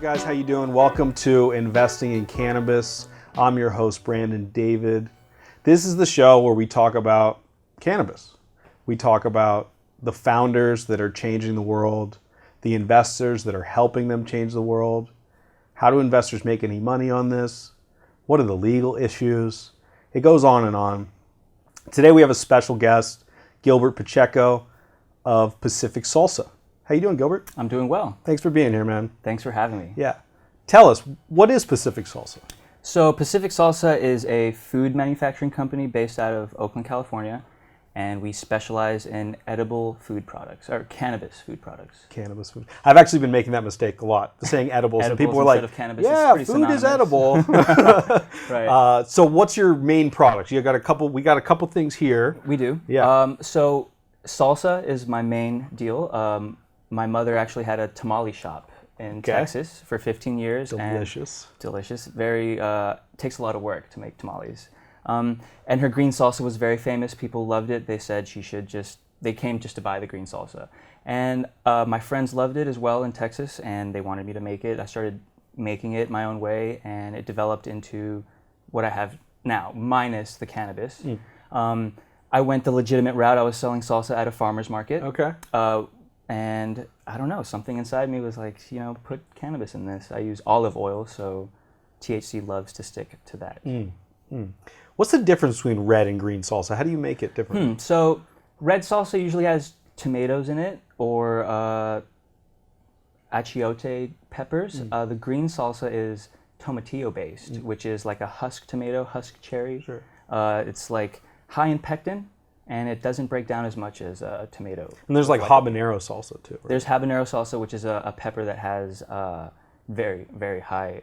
guys? How you doing? Welcome to Investing in Cannabis. I'm your host, Brandon David. This is the show where we talk about cannabis. We talk about the founders that are changing the world, the investors that are helping them change the world. How do investors make any money on this? What are the legal issues? It goes on and on. Today we have a special guest, Gilbert Pacheco of Pacific Salsa. How you doing, Gilbert? I'm doing well. Thanks for being here, man. Thanks for having me. Yeah. Tell us, what is Pacific Salsa? So Pacific Salsa is a food manufacturing company based out of Oakland, California, and we specialize in edible food products, or cannabis food products. Cannabis food. I've actually been making that mistake a lot, saying edibles, and people were like, of cannabis yeah, is food is edible. Right. So what's your main product? We got a couple things here. We do. Yeah. So salsa is my main deal. My mother actually had a tamale shop in Texas for 15 years. Delicious. Delicious. Very, takes a lot of work to make tamales. And her green salsa was very famous. People loved it. They said they came just to buy the green salsa. And my friends loved it as well in Texas, and they wanted me to make it. I started making it my own way, and it developed into what I have now, minus the cannabis. I went the legitimate route. I was selling salsa at a farmer's market. Okay. And I don't know, something inside me was like, put cannabis in this. I use olive oil, so THC loves to stick to that. What's the difference between red and green salsa? How do you make it different? So red salsa usually has tomatoes in it or achiote peppers. The green salsa is tomatillo based, which is like a husk tomato, husk cherry. Sure. It's like high in pectin, and it doesn't break down as much as a tomato. And there's like habanero salsa too, right? There's habanero salsa, which is a pepper that has very, very high,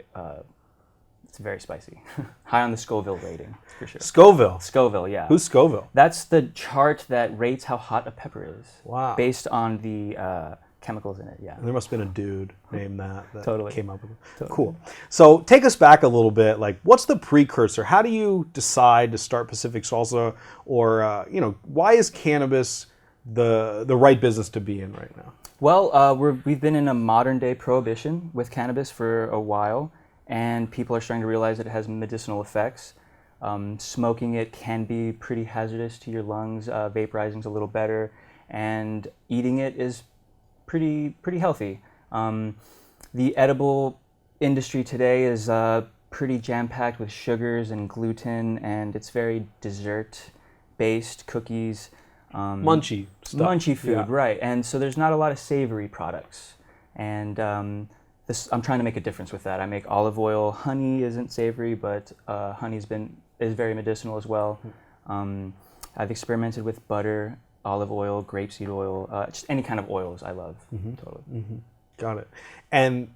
it's very spicy. High on the Scoville rating, for sure. Scoville, yeah. Who's Scoville? That's the chart that rates how hot a pepper is. Wow. Based on the chemicals in it, yeah. And there must have been a dude named that Totally. came up with it. Totally. Cool. So take us back a little bit. Like, what's the precursor? How do you decide to start Pacific Salsa? Or, why is cannabis the right business to be in right now? Well, we've been in a modern day prohibition with cannabis for a while, and people are starting to realize that it has medicinal effects. Smoking it can be pretty hazardous to your lungs. Vaporizing's a little better, and eating it is pretty healthy. The edible industry today is pretty jam-packed with sugars and gluten, and it's very dessert-based, cookies. Munchy stuff. Munchy food, yeah. right. And so there's not a lot of savory products. And I'm trying to make a difference with that. I make olive oil. Honey isn't savory, but honey is very medicinal as well. I've experimented with butter, olive oil, grapeseed oil, just any kind of oils I love. Totally. Got it. And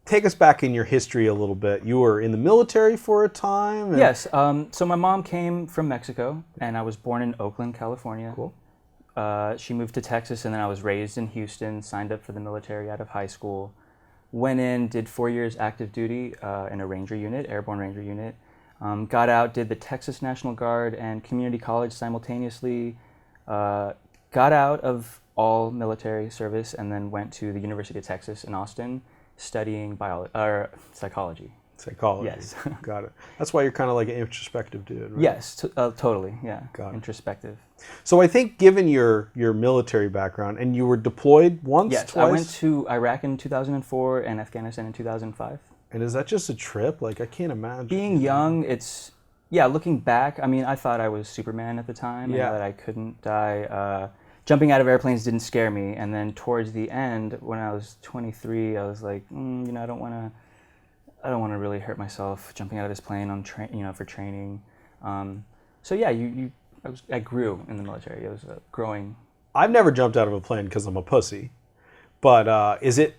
take us back in your history a little bit. You were in the military for a time? Yes. So my mom came from Mexico, and I was born in Oakland, California. Cool. She moved to Texas, and then I was raised in Houston, signed up for the military out of high school. Went in, did 4 years active duty in a Ranger unit, airborne Ranger unit. Got out, did the Texas National Guard and community college simultaneously. Got out of all military service and then went to the University of Texas in Austin studying psychology. Psychology. Yes. Got it. That's why you're kind of like an introspective dude, right? Yes, totally. Yeah. Got it. Introspective. So I think given your military background, and you were deployed once, yes, twice? I went to Iraq in 2004 and Afghanistan in 2005. And is that just a trip? Like, I can't imagine. Being young, looking back, I mean, I thought I was Superman at the time, and that I couldn't die. Jumping out of airplanes didn't scare me, and then towards the end, when I was 23, I was like, I don't want to really hurt myself jumping out of this plane on for training. I grew in the military. It was growing. I've never jumped out of a plane because I'm a pussy, but is it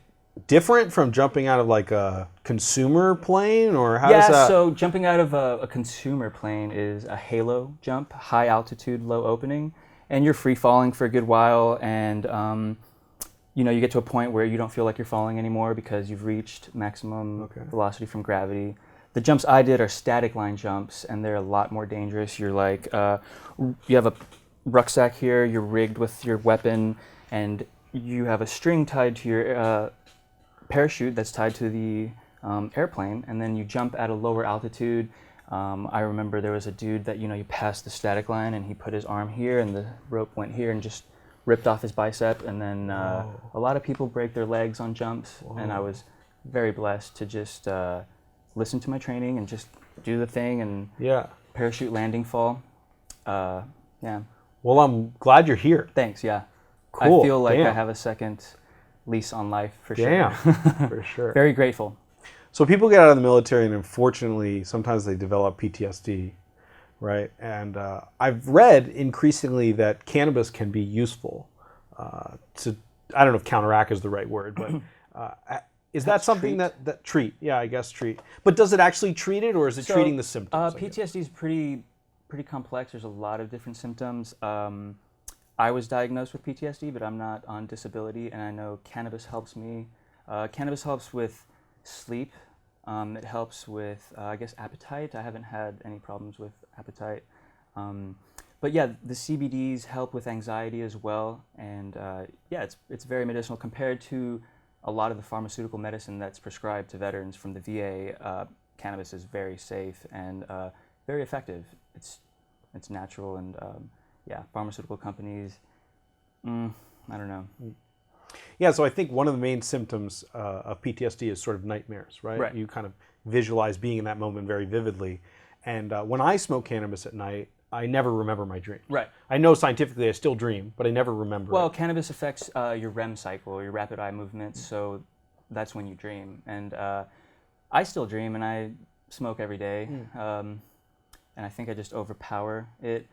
different from jumping out of like a consumer plane, or how does that? Yeah, so jumping out of a consumer plane is a halo jump, high altitude, low opening, and you're free falling for a good while, and you get to a point where you don't feel like you're falling anymore because you've reached maximum velocity from gravity. The jumps I did are static line jumps, and they're a lot more dangerous. You're like, you have a rucksack here, you're rigged with your weapon, and you have a string tied to your parachute that's tied to the airplane, and then you jump at a lower altitude. I remember there was a dude that, you passed the static line, and he put his arm here, and the rope went here and just ripped off his bicep. And then a lot of people break their legs on jumps, and I was very blessed to just listen to my training and just do the thing and parachute landing fall. Yeah. Well, I'm glad you're here. Thanks, yeah. Cool. I feel like Damn. I have a second lease on life for Damn. sure. For sure. Very grateful. So people get out of the military, and unfortunately, sometimes they develop PTSD, right? And I've read increasingly that cannabis can be useful to, I don't know if counteract is the right word, but is that something that treat? Yeah, I guess treat. But does it actually treat it, or is it treating the symptoms? PTSD is pretty complex. There's a lot of different symptoms. I was diagnosed with PTSD, but I'm not on disability, and I know cannabis helps me. Cannabis helps with sleep. It helps with, I guess, appetite. I haven't had any problems with appetite. But yeah, the CBDs help with anxiety as well. And yeah, it's very medicinal compared to a lot of the pharmaceutical medicine that's prescribed to veterans from the VA. Cannabis is very safe and very effective. It's natural, and yeah, pharmaceutical companies, I don't know. Yeah, so I think one of the main symptoms of PTSD is sort of nightmares, right? Right. You kind of visualize being in that moment very vividly. And when I smoke cannabis at night, I never remember my dreams. Right. I know scientifically I still dream, but I never remember Well, it. cannabis affects your REM cycle, your rapid eye movements, so that's when you dream. And I still dream, and I smoke every day, and I think I just overpower it.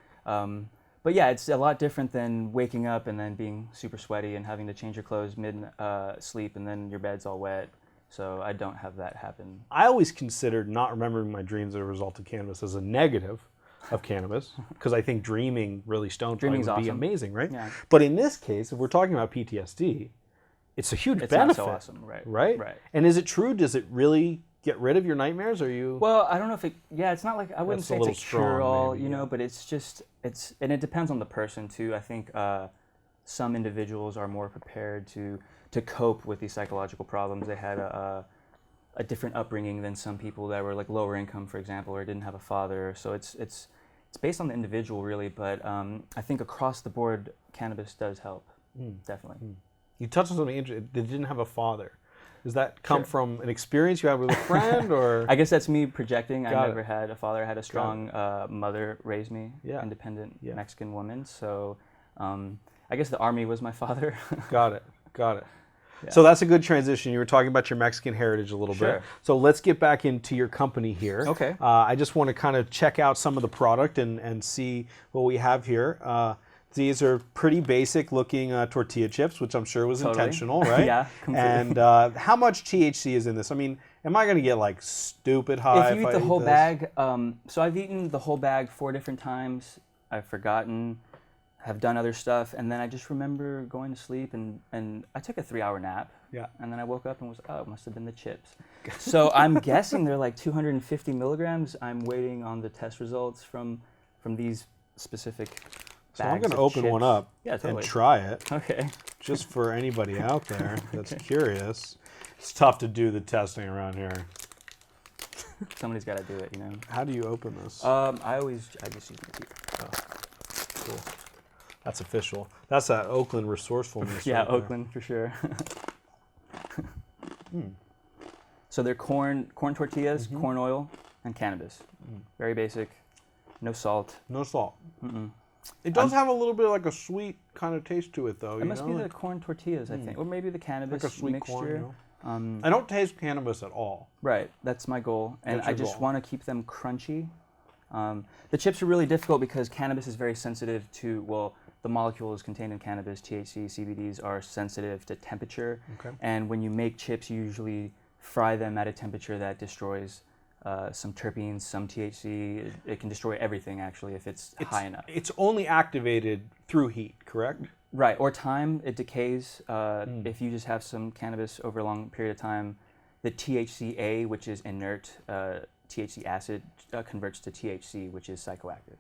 But yeah, it's a lot different than waking up and then being super sweaty and having to change your clothes mid-sleep, and then your bed's all wet. So I don't have that happen. I always considered not remembering my dreams as a result of cannabis as a negative of cannabis, because I think dreaming really stoned would be awesome. amazing, right? Yeah. But in this case, if we're talking about PTSD, it's a huge benefit. Not so awesome, right? Right? And is it true? Does it really get rid of your nightmares? Or you? Well, I don't know if it. Yeah, it's not like I wouldn't say it's a cure-all, maybe, you know. But it's and it depends on the person too. I think some individuals are more prepared to cope with these psychological problems. They had a different upbringing than some people that were like lower income, for example, or didn't have a father. So it's based on the individual really. But I think across the board, cannabis does help. Definitely. You touched on something interesting. They didn't have a father. Does that come from an experience you had with a friend, or? I guess that's me projecting. I never had a father. I had a strong mother raise me, independent Mexican woman. So I guess the Army was my father. Got it. Yeah. So that's a good transition. You were talking about your Mexican heritage a little bit. So let's get back into your company here. Okay. I just want to kind of check out some of the product and see what we have here. These are pretty basic looking tortilla chips, which I'm sure was intentional, right? Yeah, completely. And how much THC is in this? I mean, am I going to get like stupid high if you eat the whole this? bag? So I've eaten the whole bag 4 different times. I've forgotten, have done other stuff, and then I just remember going to sleep, and I took a 3-hour nap. Yeah. And then I woke up and was, it must have been the chips. So I'm guessing they're like 250 milligrams. I'm waiting on the test results from these specific. So I'm going to open one up and try it. Okay. Just for anybody out there that's curious. It's tough to do the testing around here. Somebody's got to do it, you know. How do you open this? I just use my teeth. Oh, cool. That's official. That's that Oakland resourcefulness. Yeah, right Oakland there. for sure. So they're corn tortillas, corn oil, and cannabis. Very basic. No salt. No salt. It does have a little bit of like a sweet kind of taste to it, though. It must be the corn tortillas, I think, or maybe the cannabis like a sweet mixture. corn, you know? I don't taste cannabis at all. Right, that's my goal, and I just goal. want to keep them crunchy. The chips are really difficult because cannabis is very sensitive to, well, the molecules contained in cannabis, THC, CBDs, are sensitive to temperature. Okay. And when you make chips, you usually fry them at a temperature that destroys some terpenes, some THC. It can destroy everything, actually, if it's high enough. It's only activated through heat, correct? Right, or time, it decays. If you just have some cannabis over a long period of time, the THCA, which is inert THC acid, converts to THC, which is psychoactive.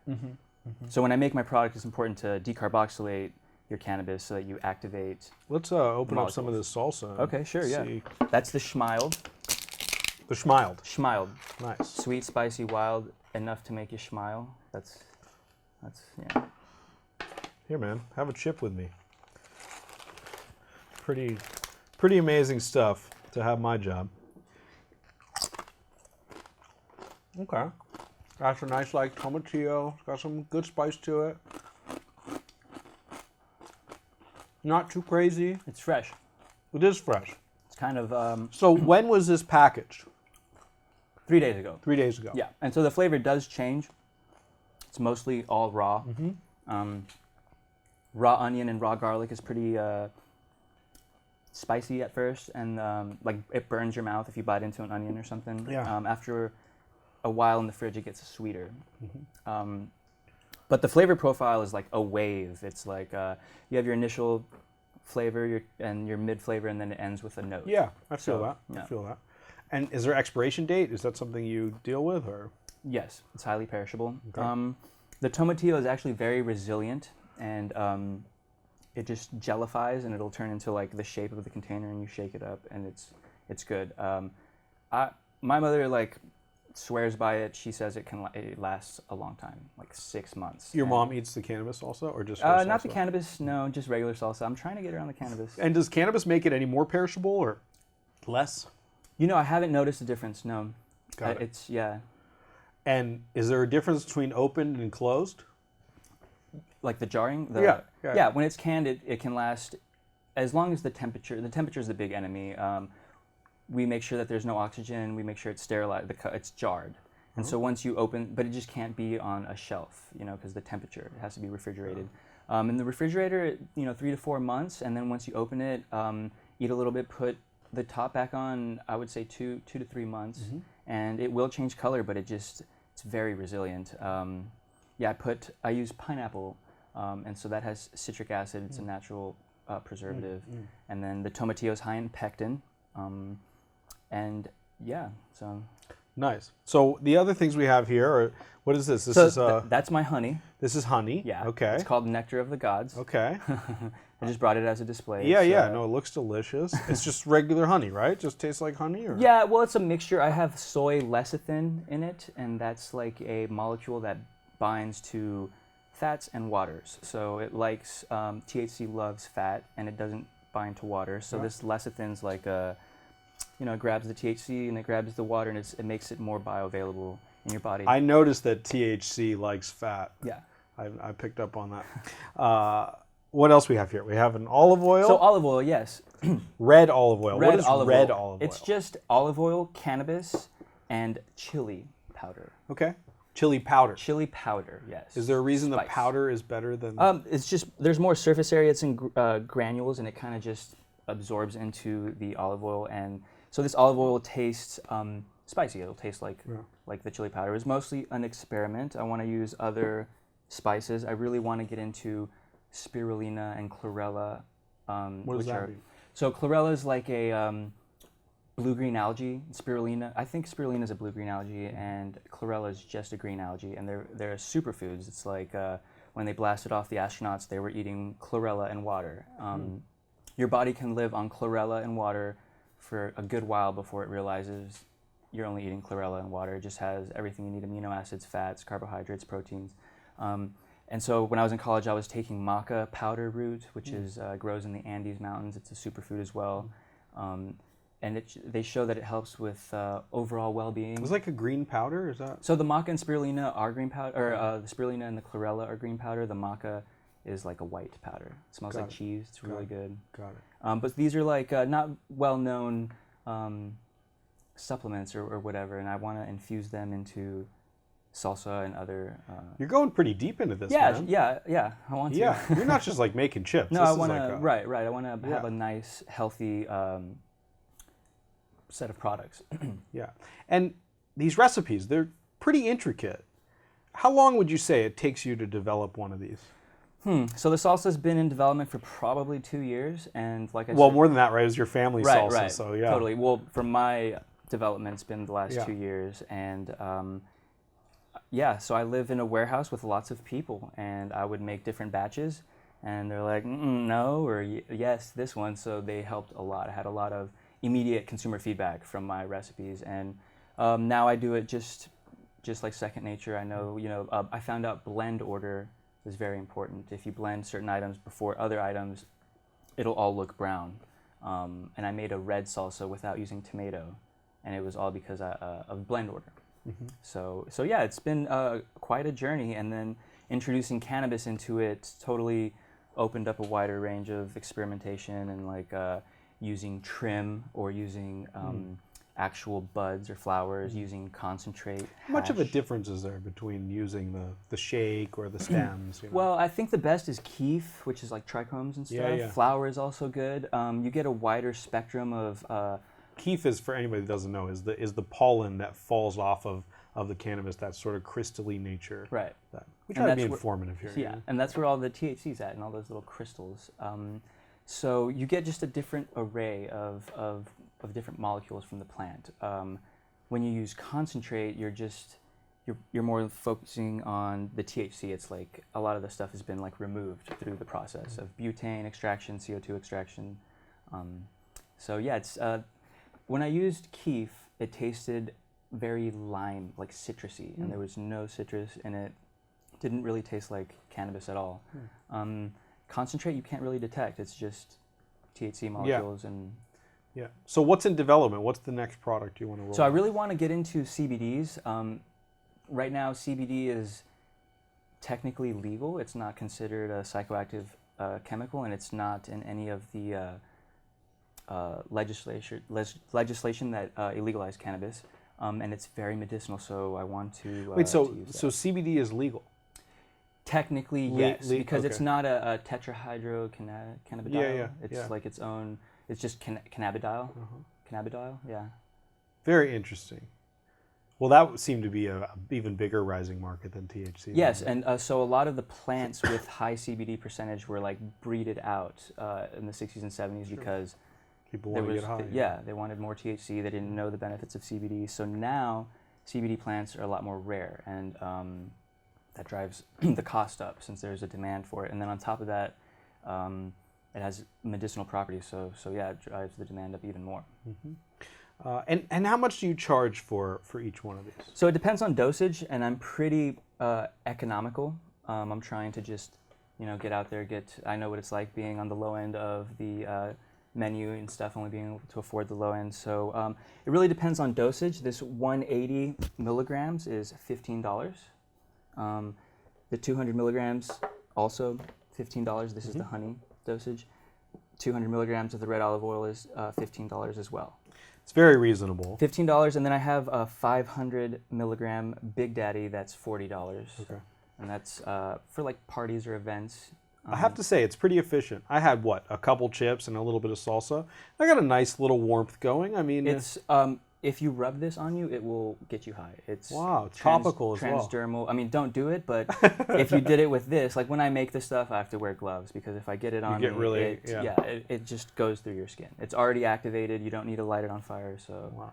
So when I make my product, it's important to decarboxylate your cannabis so that you activate. Let's open up some of this salsa. Okay, sure, yeah. See. That's the schmild. The schmild. Schmild. Nice. Sweet, spicy, wild, enough to make you smile. That's yeah. Here, man, have a chip with me. Pretty amazing stuff to have my job. Okay. Got some nice, like, tomatillo. It's got some good spice to it. Not too crazy. It's fresh. It is fresh. It's kind of... So when was this packaged? 3 days ago. 3 days ago. Yeah, and so the flavor does change. It's mostly all raw. Raw onion and raw garlic is pretty spicy at first, and like it burns your mouth if you bite into an onion or something. Yeah. After a while in the fridge, it gets sweeter. But the flavor profile is like a wave. It's like you have your initial flavor and your mid flavor, and then it ends with a note. Yeah, I feel So, that. yeah. I feel that. And is there expiration date? Is that something you deal with, or? Yes, it's highly perishable. Okay. The tomatillo is actually very resilient, and it just jellifies, and it'll turn into like the shape of the container, and you shake it up, and it's good. My mother like swears by it. She says it lasts a long time, like 6 months. Your mom eats the cannabis also, or just? Not the cannabis, no, just regular salsa. I'm trying to get her on the cannabis. And does cannabis make it any more perishable or less? You know, I haven't noticed a difference. No, Got it. It's yeah. And is there a difference between open and closed? Like the jarring? Yeah. When it's canned, it can last as long as the temperature is the big enemy. We make sure that there's no oxygen. We make sure it's sterilized. It's jarred. And so once you open, but it just can't be on a shelf, because the temperature, it has to be refrigerated. In the refrigerator, 3 to 4 months. And then once you open it, eat a little bit, put the top back on, I would say 2 to 3 months. And it will change color, but it's very resilient. I use pineapple, and so that has citric acid. It's a natural preservative. And then the tomatillo is high in pectin. And yeah, so. Nice. So the other things we have here are, what is this? That's my honey. This is honey. Yeah. Okay. It's called Nectar of the Gods. Okay. I just brought it as a display. Yeah. No, it looks delicious. It's just regular honey, right? Just tastes like honey, or? Yeah. Well, it's a mixture. I have soy lecithin in it, and that's like a molecule that binds to fats and waters. So it likes THC loves fat, and it doesn't bind to water. So this lecithin's like it grabs the THC and it grabs the water, and it makes it more bioavailable in your body. I noticed that THC likes fat. Yeah. I picked up on that. What else we have here? We have an olive oil. So olive oil, yes. Red olive oil. What is red olive oil? It's just olive oil, cannabis, and chili powder. Okay. Chili powder. Chili powder, yes. Is there a reason Spice. the powder is better than? It's just there's more surface area. It's in granules, and it kind of just absorbs into the olive oil, and so this olive oil tastes spicy. It'll taste like the chili powder. It was mostly an experiment. I want to use other spices. I really want to get into spirulina and chlorella. What does that mean? So chlorella is like a blue-green algae. Spirulina, I think spirulina is a blue-green algae, and chlorella is just a green algae, and they're superfoods. It's like when they blasted off the astronauts, they were eating chlorella and water. Your body can live on chlorella and water for a good while before it realizes you're only eating chlorella and water. It just has everything you need: amino acids, fats, carbohydrates, proteins. And so when I was in college, I was taking maca powder root, which grows in the Andes Mountains. It's a superfood as well. And they show that it helps with overall well-being. It's like a green powder, is that? So the maca and spirulina are green powder, or the spirulina and the chlorella are green powder. The maca is like a white powder. It smells like cheese. It's really good. Got it. But these are like not well-known supplements or whatever, and I want to infuse them into salsa and other. You're going pretty deep into this, yeah, man. Yeah. I want to. Yeah, you're not just like making chips. No, This I is want to. like Right. I want to have a nice, healthy set of products. Yeah, and these recipes, they're pretty intricate. How long would you say it takes you to develop one of these? So the salsa's been in development for probably 2 years, and like I Well, said, more than that, right? It was your family salsa, right, so yeah. totally. Well, for my development, it's been the last Yeah. 2 years, and so I live in a warehouse with lots of people, and I would make different batches, And they're like, no, or yes, this one. So they helped a lot. I had a lot of immediate consumer feedback from my recipes, and now I do it just like second nature. I know, I found out blend order is very important. If you blend certain items before other items, it'll all look brown. And I made a red salsa without using tomato, and it was all because of blend order. So yeah, it's been quite a journey, and then introducing cannabis into it totally opened up a wider range of experimentation, and like using trim or using actual buds or flowers, using concentrate. How much of a difference is there between using the shake or the stems? Well, I think the best is keef, which is like trichomes and stuff. Yeah. Flower is also good. You get a wider spectrum of. Keef is, for anybody that doesn't know, is the pollen that falls off of the cannabis, that sort of crystalline nature. Right. We try to be informative here. Yeah, and that's where all the THC's at, and all those little crystals. So you get just a different array of different molecules from the plant. When you use concentrate, you're more focusing on the THC. It's like a lot of the stuff has been like removed through the process of butane extraction, CO2 extraction. So yeah, it's when I used keef, it tasted very lime, like citrusy, and there was no citrus in it. Didn't really taste like cannabis at all. Concentrate you can't really detect. It's just THC molecules and. Yeah. So what's in development? What's the next product you want to roll? So I really want to get into CBDs. Right now, CBD is technically legal. It's not considered a psychoactive chemical, and it's not in any of the legislation that illegalized cannabis. And it's very medicinal, so I want to. Wait, so to use that. so CBD is legal? Technically, yes, because it's not a tetrahydrocannabidiol. Yeah. It's like its own. It's just cannabidiol. Cannabidiol, yeah. Very interesting. Well, that would seem to be a even bigger rising market than THC. Yes, and so a lot of the plants with high CBD percentage were like breeded out in the 60s and 70s because people want to get high. Yeah, they wanted more THC. They didn't know the benefits of CBD. So now CBD plants are a lot more rare, and that drives the cost up since there's a demand for it. And then on top of that, it has medicinal properties. So yeah, it drives the demand up even more. And how much do you charge for each one of these? So it depends on dosage, and I'm pretty economical. I'm trying to just, get out there, I know what it's like being on the low end of the menu and stuff, only being able to afford the low end. So it really depends on dosage. This 180 milligrams is $15. The 200 milligrams also $15. This is the honey dosage. 200 milligrams of the red olive oil is $15 as well. It's very reasonable. $15, and then I have a 500 milligram Big Daddy that's $40. Okay. And that's for like parties or events. I have to say, it's pretty efficient. I had, a couple chips and a little bit of salsa. I got a nice little warmth going. I mean, it's if you rub this on you, it will get you high. It's topical as well. Transdermal. I mean, don't do it, but if you did it with this, like when I make this stuff, I have to wear gloves because if I get it on it just goes through your skin. It's already activated. You don't need to light it on fire. So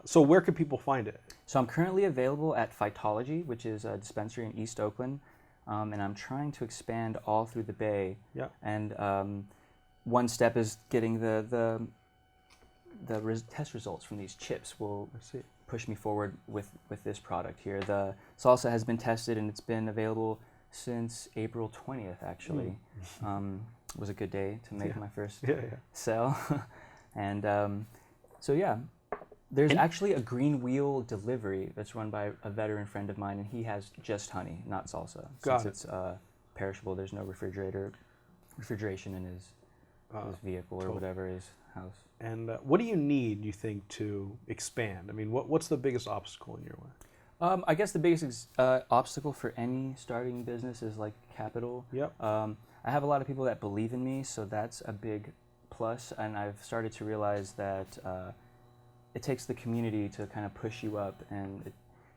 so where can people find it? So I'm currently available at Phytology, which is a dispensary in East Oakland, and I'm trying to expand all through the Bay. Yeah. And one step is getting the test results from these chips will push me forward with this product here. The salsa has been tested, and it's been available since April 20th, actually. It was a good day to make my first sell. And there's actually a Green Wheel delivery that's run by a veteran friend of mine, and he has just honey, not salsa. Since it's perishable, there's no refrigeration in his vehicle or whatever, his house. And what do you need, you think, to expand? I mean, what's the biggest obstacle in your way? I guess the biggest obstacle for any starting business is like capital. Yep. I have a lot of people that believe in me, so that's a big plus. And I've started to realize that it takes the community to kind of push you up, and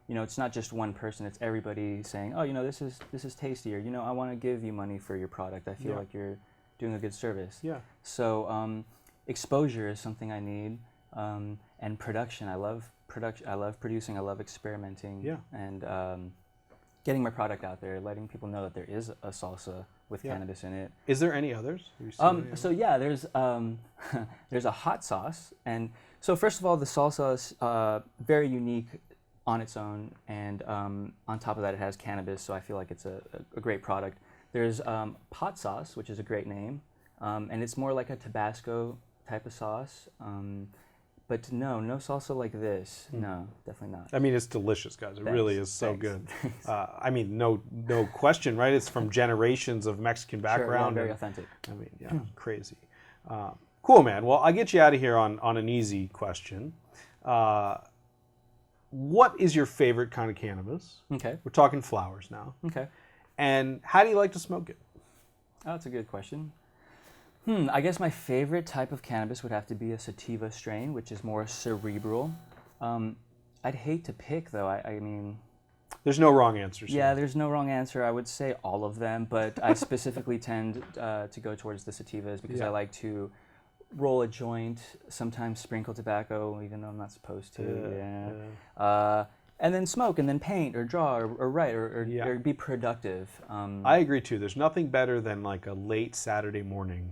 it's not just one person; it's everybody saying, "Oh, this is tastier. I want to give you money for your product. I feel like you're doing a good service." Yeah. So exposure is something I need, and production. I love production. I love producing. I love experimenting. Yeah. And getting my product out there, letting people know that there is a salsa with cannabis in it. Is there any others? Have you seen any others? So yeah, there's there's a hot sauce, and so first of all, the salsa is very unique on its own, and on top of that, it has cannabis, so I feel like it's a great product. There's pot sauce, which is a great name, and it's more like a Tabasco type of sauce. But no salsa like this. No, definitely not. I mean, it's delicious, guys. It really is so good. Thanks. I mean, no question, right? It's from generations of Mexican background. Sure, yeah, very authentic. I mean, yeah, crazy. Cool, man. Well, I'll get you out of here on an easy question. What is your favorite kind of cannabis? Okay. We're talking flowers now. Okay. And how do you like to smoke it? Oh, that's a good question. I guess my favorite type of cannabis would have to be a sativa strain, which is more cerebral. I'd hate to pick, though. I mean... There's no wrong answers. Yeah, there's no wrong answer. I would say all of them, but I specifically tend to go towards the sativas because I like to roll a joint, sometimes sprinkle tobacco, even though I'm not supposed to. And then smoke, and then paint, or draw, or write, or be productive. I agree, too. There's nothing better than like a late Saturday morning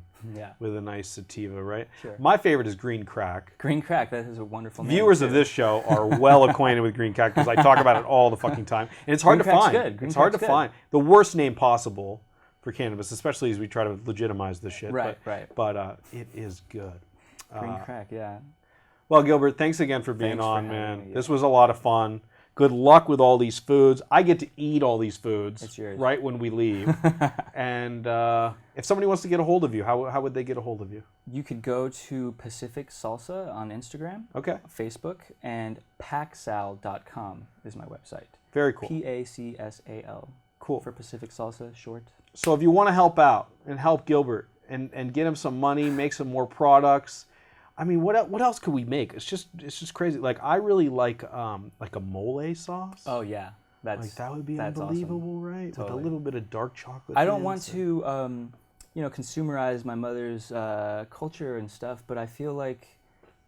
with a nice sativa, right? Sure. My favorite is green crack. Green crack, that is a wonderful name. Viewers of this show are well acquainted with green crack because I talk about it all the fucking time. And it's hard to find. It's hard to find. The worst name possible for cannabis, especially as we try to legitimize this shit. Right. But it is good. Green crack, yeah. Well, Gilbert, thanks again for being on, man. Me, This was a lot of fun. Good luck with all these foods. I get to eat all these foods right when we leave. And if somebody wants to get a hold of you, how would they get a hold of you? You could go to Pacific Salsa on Instagram, Facebook, and pacsal.com is my website. Very cool. PACSAL. Cool. For Pacific Salsa, short. So if you want to help out and help Gilbert and get him some money, make some more products, I mean, what else could we make? It's just crazy. Like, I really like a mole sauce. Oh yeah, that would be unbelievable, awesome. Right? Totally. With a little bit of dark chocolate. I don't want to, consumerize my mother's culture and stuff, but I feel like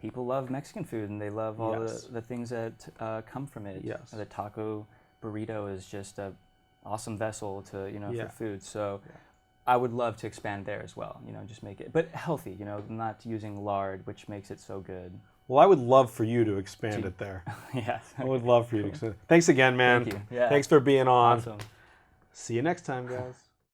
people love Mexican food and they love all the things that come from it. Yes. The taco burrito is just a awesome vessel to for food. So. Yeah. I would love to expand there as well, just make it, but healthy, not using lard, which makes it so good. Well, I would love for you to expand it there. Yeah. I would love for you to expand it. Thanks again, man. Thank you. Yeah. Thanks for being on. Awesome. See you next time, guys.